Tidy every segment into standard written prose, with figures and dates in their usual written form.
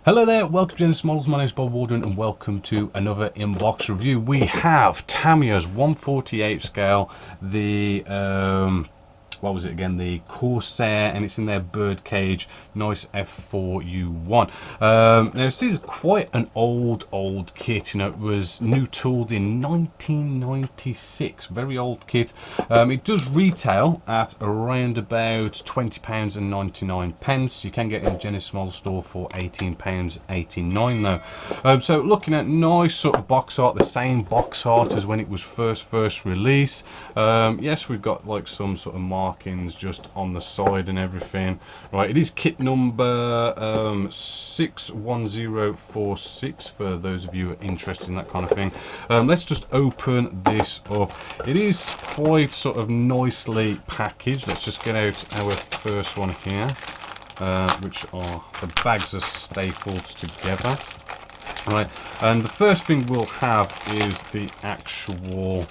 Hello there, welcome to Genesis Models. My name is Bob Waldron and welcome to another inbox review. We have Tamiya's 1/48 scale, the what was it again, the Corsair, and it's in their birdcage, nice F4U-1. Now this is quite an old kit, you know, it was new tooled in 1996, very old kit. It does retail at around about £20.99. You can get it in the Genesis Model store for £18.89 though. So looking at nice sort of box art, the same box art as when it was first released. Yes, we've got like some sort of markings just on the side and everything. Right, it is kit number 61046 for those of you who are interested in that kind of thing. Let's just open this up. It is quite sort of nicely packaged. Let's just get out our first one here, which are the bags are stapled together. Right, and the first thing we'll have is the actual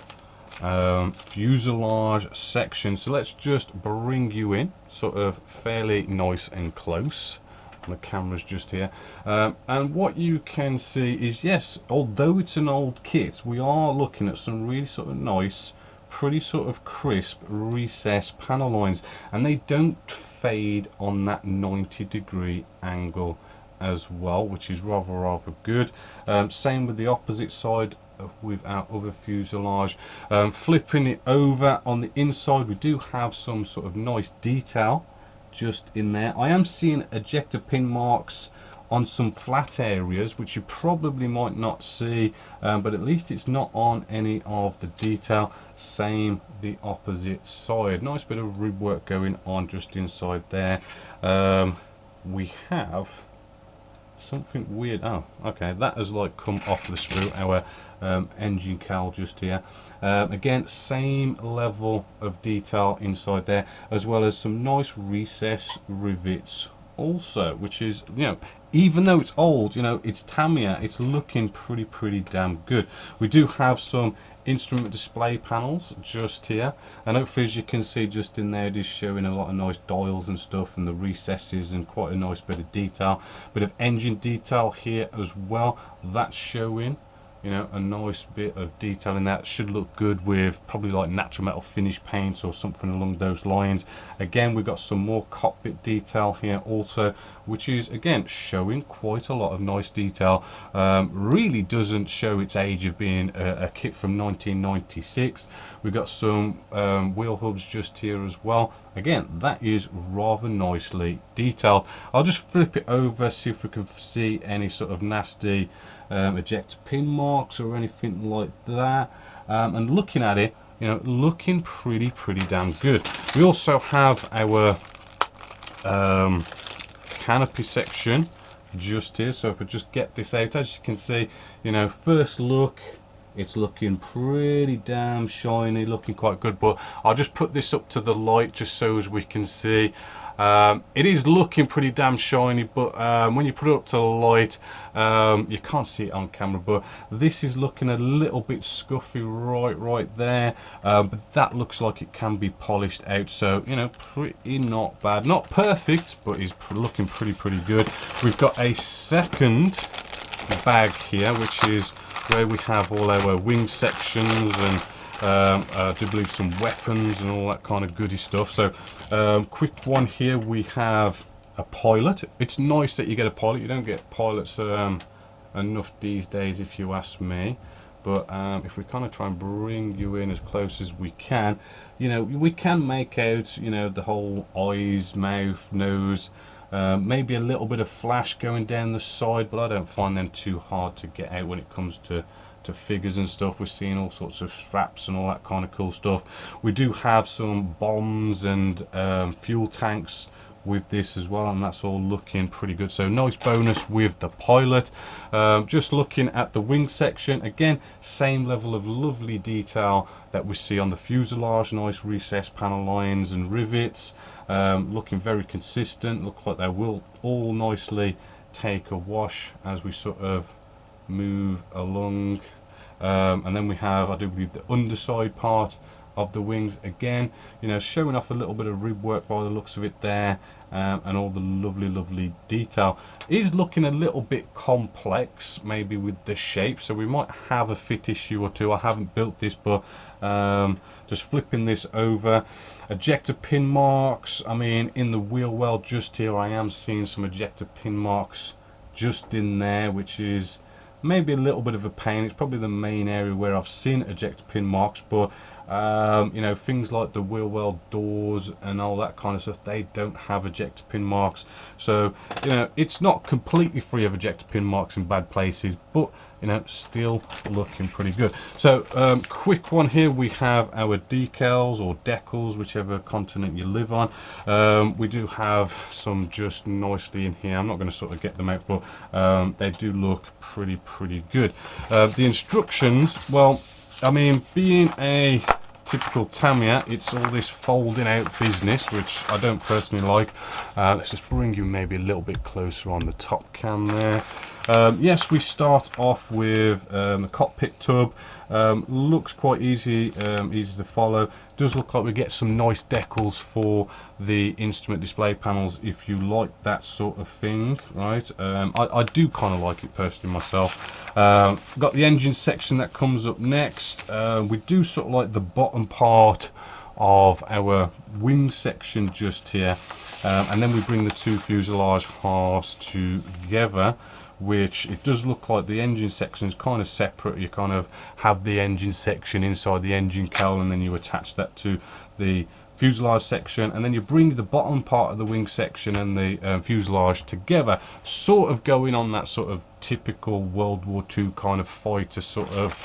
fuselage section. So let's just bring you in sort of fairly nice and close. The camera's just here, and what you can see is, yes, although it's an old kit, we are looking at some really sort of nice, pretty sort of crisp recessed panel lines, and they don't fade on that 90-degree angle as well, which is rather good. Same with the opposite side with our other fuselage. Flipping it over on the inside, we do have some sort of nice detail just in there. I am seeing ejector pin marks on some flat areas, which you probably might not see, but at least it's not on any of the detail. Same the opposite side. Nice bit of rib work going on just inside there. We have something weird. Oh, okay, that has like come off the screw, our engine cowl just here. Again, same level of detail inside there, as well as some nice recess rivets also, which is, you know, even though it's old, you know, it's Tamiya, it's looking pretty damn good. We do have some instrument display panels just here, and hopefully, as you can see just in there, it is showing a lot of nice dials and stuff, and the recesses, and quite a nice bit of detail, bit of engine detail here as well. That's showing, you know, a nice bit of detail in that. Should look good with probably like natural metal finish paints or something along those lines. Again, we've got some more cockpit detail here also, which is again showing quite a lot of nice detail. Really doesn't show its age of being a kit from 1996. We've got some wheel hubs just here as well. Again, that is rather nicely detailed. I'll just flip it over, see if we can see any sort of nasty ejector pin marks or anything like that. And looking at it, you know, looking pretty damn good. We also have our canopy section just here. So if I just get this out, as you can see, you know, first look, it's looking pretty damn shiny, looking quite good. But I'll just put this up to the light just so as we can see. It is looking pretty damn shiny, but when you put it up to the light, you can't see it on camera, but this is looking a little bit scuffy right there, but that looks like it can be polished out. So, you know, pretty not bad, not perfect, but is looking pretty good. We've got a second bag here, which is where we have all our wing sections and I do believe some weapons and all that kind of goody stuff. So quick one here, we have a pilot. It's nice that you get a pilot. You don't get pilots enough these days, if you ask me. But if we kind of try and bring you in as close as we can, you know, we can make out, you know, the whole eyes, mouth, nose, maybe a little bit of flash going down the side, but I don't find them too hard to get out when it comes to figures and stuff. We're seeing all sorts of straps and all that kind of cool stuff. We do have some bombs and fuel tanks with this as well, and that's all looking pretty good. So nice bonus with the pilot. Just looking at the wing section, again, same level of lovely detail that we see on the fuselage. Nice recessed panel lines and rivets, looking very consistent. Looks like they will all nicely take a wash as we sort of move along. And then we have, I do believe, the underside part of the wings. Again, you know, showing off a little bit of rib work by the looks of it there, and all the lovely detail. It is looking a little bit complex maybe with the shape, so we might have a fit issue or two. I haven't built this, but just flipping this over, ejector pin marks. I mean, in the wheel well just here, I am seeing some ejector pin marks just in there, which is maybe a little bit of a pain. It's probably the main area where I've seen ejector pin marks, but you know, things like the wheel well doors and all that kind of stuff, they don't have ejector pin marks. So, you know, it's not completely free of ejector pin marks in bad places, but you know, still looking pretty good. So quick one here, we have our decals or decals, whichever continent you live on. We do have some just nicely in here. I'm not going to sort of get them out, but they do look pretty good. The instructions, well, I mean, being a typical Tamiya, it's all this folding out business, which I don't personally like. Let's just bring you maybe a little bit closer on the top cam there. Yes, we start off with a cockpit tub. Looks quite easy to follow. Does look like we get some nice decals for the instrument display panels if you like that sort of thing, right? I do kind of like it personally myself. Got the engine section that comes up next. We do sort of like the bottom part of our wing section just here, and then we bring the two fuselage halves together, which it does look like the engine section is kind of separate. You kind of have the engine section inside the engine cowl, and then you attach that to the fuselage section, and then you bring the bottom part of the wing section and the fuselage together, sort of going on that sort of typical World War II kind of fighter sort of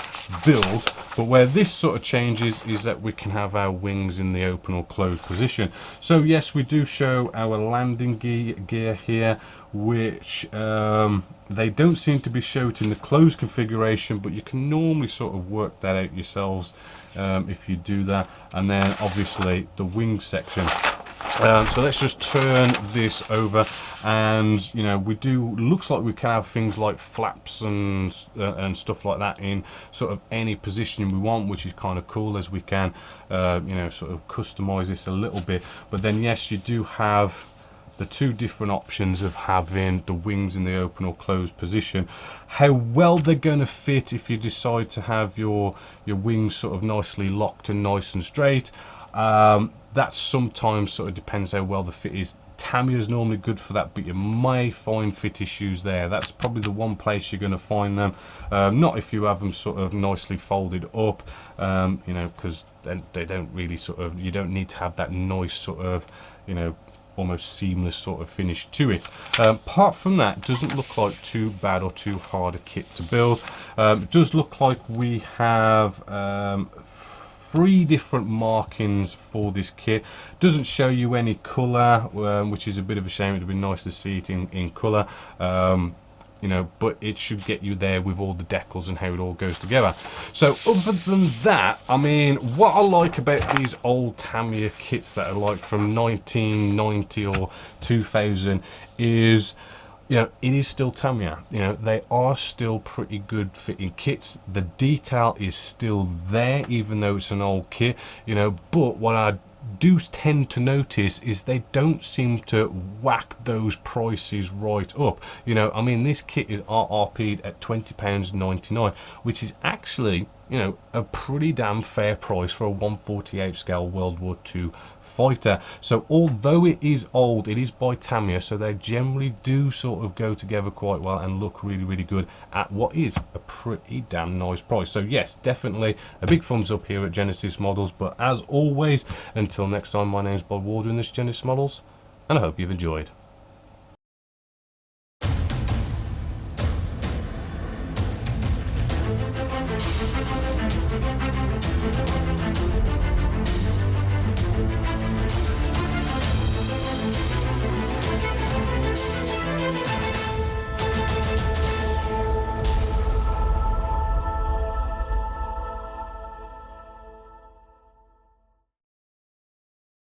build. But where this sort of changes is that we can have our wings in the open or closed position. So yes, we do show our landing gear here, which they don't seem to be showed in the closed configuration, but you can normally sort of work that out yourselves if you do that. And then obviously the wing section. So let's just turn this over, and you know, we do, looks like we can have things like flaps and stuff like that in sort of any position we want, which is kind of cool, as we can you know, sort of customize this a little bit. But then yes, you do have the two different options of having the wings in the open or closed position. How well they're going to fit if you decide to have your wings sort of nicely locked and nice and straight, that sometimes sort of depends how well the fit is. Tamiya is normally good for that, but you may find fit issues there. That's probably the one place you're going to find them. Not if you have them sort of nicely folded up, you know, because then they don't really sort of, you don't need to have that nice sort of, you know, almost seamless sort of finish to it. Apart from that, doesn't look like too bad or too hard a kit to build. It does look like we have 3 different markings for this kit. Doesn't show you any colour, which is a bit of a shame. It would be nice to see it in colour, you know, but it should get you there with all the decals and how it all goes together. So other than that, I mean, what I like about these old Tamiya kits that are like from 1990 or 2000 is, you know, it is still Tamiya. You know, they are still pretty good fitting kits. The detail is still there, even though it's an old kit, you know. But what I do tend to notice is they don't seem to whack those prices right up. You know, I mean, this kit is RRP'd at £20.99, which is actually, you know, a pretty damn fair price for a 1/48 scale World War II fighter. So although it is old, it is by Tamiya, so they generally do sort of go together quite well and look really good at what is a pretty damn nice price. So yes, definitely a big thumbs up here at Genesis Models. But as always, until next time, my name is Bob Warder, and this is Genesis Models, and I hope you've enjoyed.